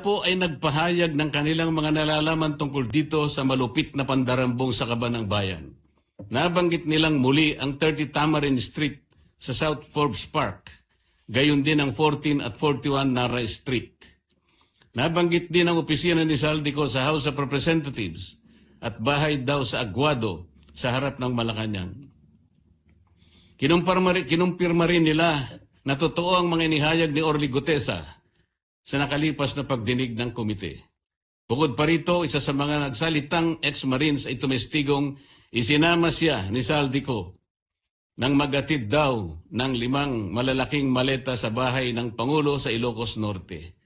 po ay nagpahayag ng kanilang mga nalalaman tungkol dito sa malupit na pandarambong sa Kaban ng Bayan. Nabanggit nilang muli ang 30 Tamarin Street sa South Forbes Park, gayon din ang 14 at 41 Nara Street. Nabanggit din ang opisina ni Saldico sa House of Representatives at bahay daw sa Aguado sa harap ng Malacanang. Kinumpirma rin nila na totoo ang mga inihayag ni Orly Gutesa sa nakalipas na pagdinig ng komite. Bukod pa rito, isa sa mga nagsalitang ex-Marines ay tumestigong isinama siya ni Saldico nang magatid daw ng 5 malalaking maleta sa bahay ng Pangulo sa Ilocos Norte.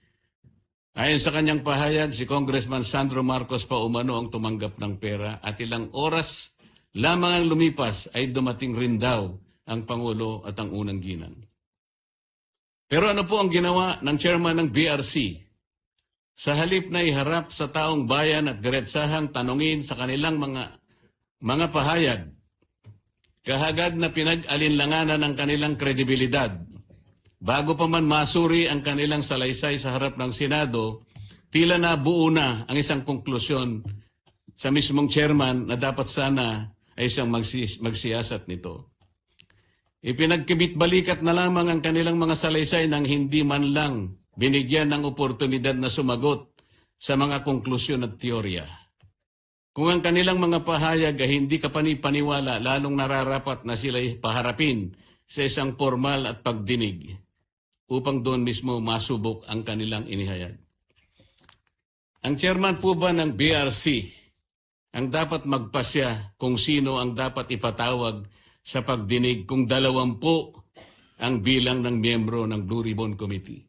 Ayon sa kanyang pahayag, si Congressman Sandro Marcos pa umano ang tumanggap ng pera at ilang oras lamang ang lumipas ay dumating rin daw ang Pangulo at ang unang ginang. Pero ano po ang ginawa ng chairman ng BRC? Sa halip na iharap sa taong bayan at diretsahang tanungin sa kanilang mga pahayag, kahagad na pinag-alinlanganan ng kanilang kredibilidad. Bago pa man masuri ang kanilang salaysay sa harap ng Senado, tila na buo na ang isang konklusyon sa mismong chairman na dapat sana ay siyang magsiyasat nito. Ipinagkibit-balikat na lamang ang kanilang mga salaysay nang hindi man lang binigyan ng oportunidad na sumagot sa mga konklusyon at teorya. Kung ang kanilang mga pahayag ay hindi kapani-paniwala, lalong nararapat na sila'y paharapin sa isang formal at pagdinig upang doon mismo masubok ang kanilang inihayag. Ang chairman po ba ng BRC ang dapat magpasya kung sino ang dapat ipatawag sa pagdinig kung 20 ang bilang ng miyembro ng Blue Ribbon Committee?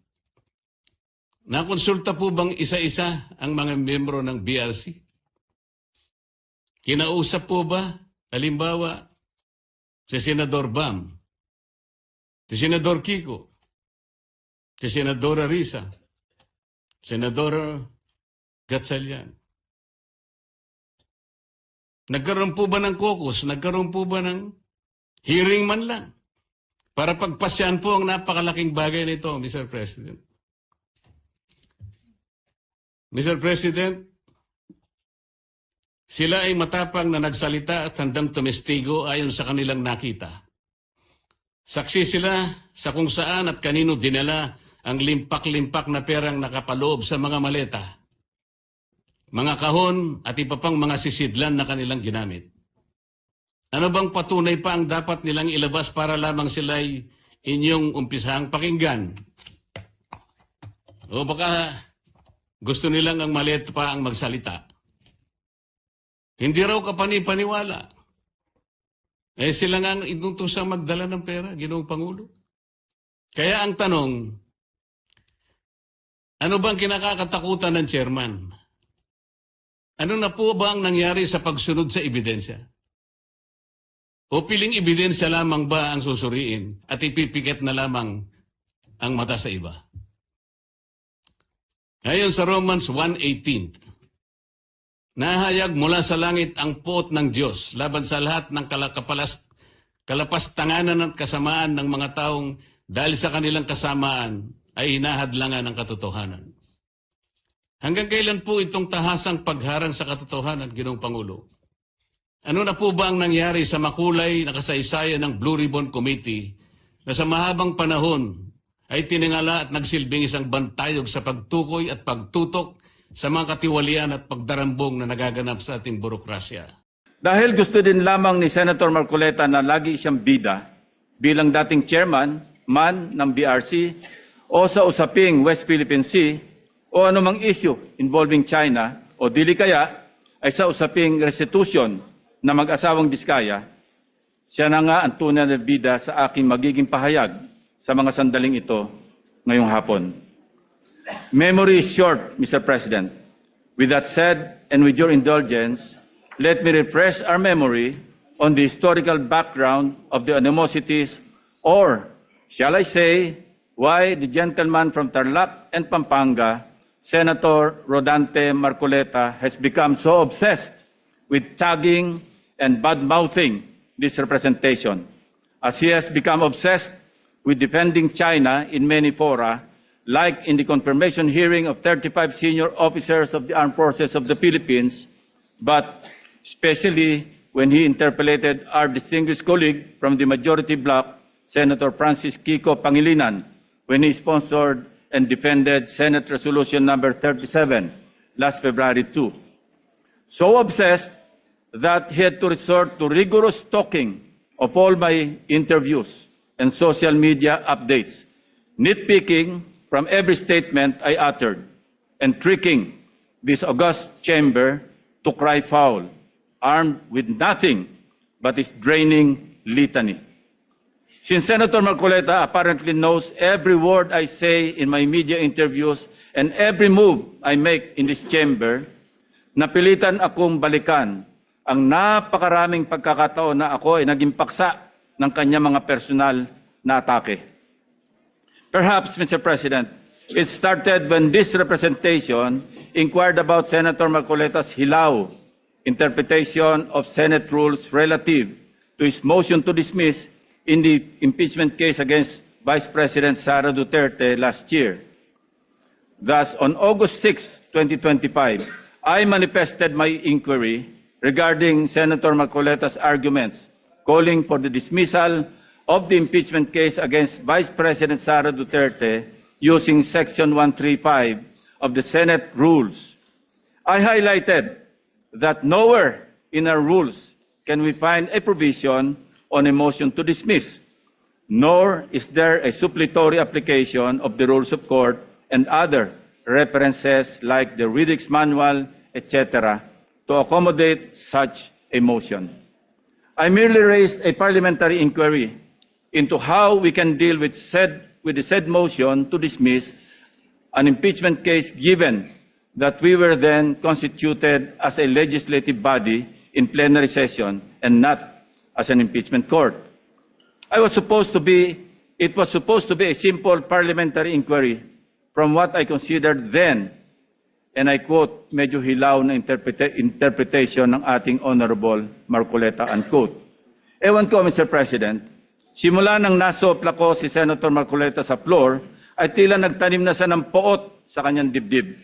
Nakonsulta po bang isa-isa ang mga miyembro ng BRC? Kinausap po ba, halimbawa, si Senador Bam, si Senador Kiko, si Senadora Risa, Senador Gatchalian? Nagkaroon po ba ng caucus? Nagkaroon po ba ng hearing man lang para pagpasyan po ang napakalaking bagay nito, Mr. President? Mr. President, sila ay matapang na nagsalita at handang tumestigo ayon sa kanilang nakita. Saksi sila sa kung saan at kanino dinala ang limpak-limpak na perang nakapaloob sa mga maleta, mga kahon at iba pang mga sisidlan na kanilang ginamit. Ano bang patunay pa ang dapat nilang ilabas para lamang sila'y inyong umpisahang pakinggan? O baka gusto nilang ang maliit pa ang magsalita? Hindi raw kapani-paniwala. Sila nga ang inutusang magdala ng pera, Ginoong Pangulo. Kaya ang tanong, ano bang kinakatakutan ng chairman? Ano na po ba ang nangyari sa pagsunod sa ebidensya? O piling ebidensya lamang ba ang susuriin at ipipikit na lamang ang mata sa iba? Ayon sa Romans 1:18, nahayag mula sa langit ang puot ng Diyos laban sa lahat ng kalapastanganan at kasamaan ng mga taong dahil sa kanilang kasamaan ay hinahadlangan ng katotohanan. Hanggang kailan po itong tahasang pagharang sa katotohanan, Ginoong Pangulo? Ano na po ba ang nangyari sa makulay na kasaysayan ng Blue Ribbon Committee na sa mahabang panahon ay tiningala at nagsilbing isang bantayog sa pagtukoy at pagtutok sa mga katiwalian at pagdarambong na nagaganap sa ating burokrasya? Dahil gusto din lamang ni Senator Marcoleta na lagi siyang bida bilang dating chairman man ng BRC o sa usaping West Philippine Sea o anumang issue involving China o dili kaya ay sa usaping restitution na mag-asawang Biskaya, siya na nga ang tunay na bida sa aking magiging pahayag sa mga sandaling ito ngayong hapon. Memory is short, Mr. President. With that said, and with your indulgence, let me refresh our memory on the historical background of the animosities, or, shall I say, why the gentleman from Tarlac and Pampanga, Senator Rodante Marcoleta, has become so obsessed with tagging and bad-mouthing this representation, as he has become obsessed with defending China in many fora like in the confirmation hearing of 35 senior officers of the Armed Forces of the Philippines, but especially when he interpolated our distinguished colleague from the majority bloc, Senator Francis Kiko Pangilinan, when he sponsored and defended Senate Resolution number 37 last February 2. So obsessed that he had to resort to rigorous stalking of all my interviews and social media updates, nitpicking from every statement I uttered, and tricking this august chamber to cry foul, armed with nothing but his draining litany. Since Senator Marcoleta apparently knows every word I say in my media interviews and every move I make in this chamber, napilitan akong balikan ang napakaraming pagkakataon na ako ay naging paksa ng kanyang mga personal na atake. Perhaps, Mr. President, it started when this representation inquired about Senator Marcoleta's hilaw interpretation of Senate rules relative to his motion to dismiss in the impeachment case against Vice President Sara Duterte last year. Thus, on August 6, 2025, I manifested my inquiry regarding Senator Marcoleta's arguments calling for the dismissal of the impeachment case against Vice President Sara Duterte using Section 135 of the Senate rules. I highlighted that nowhere in our rules can we find a provision on a motion to dismiss, nor is there a suppletory application of the rules of court and other references like the Riddick's Manual, etc., to accommodate such a motion. I merely raised a parliamentary inquiry into how we can deal with the said motion to dismiss an impeachment case given that we were then constituted as a legislative body in plenary session and not as an impeachment court. It was supposed to be a simple parliamentary inquiry from what I considered then, and I quote, medyo hilaw na interpretation ng ating Honorable Marcoleta, unquote. Ewan ko, Mr. President, simula nang nasopla ko si Senator Marcoleta sa floor, ay tila nagtanim na siya ng poot sa kanyang dibdib.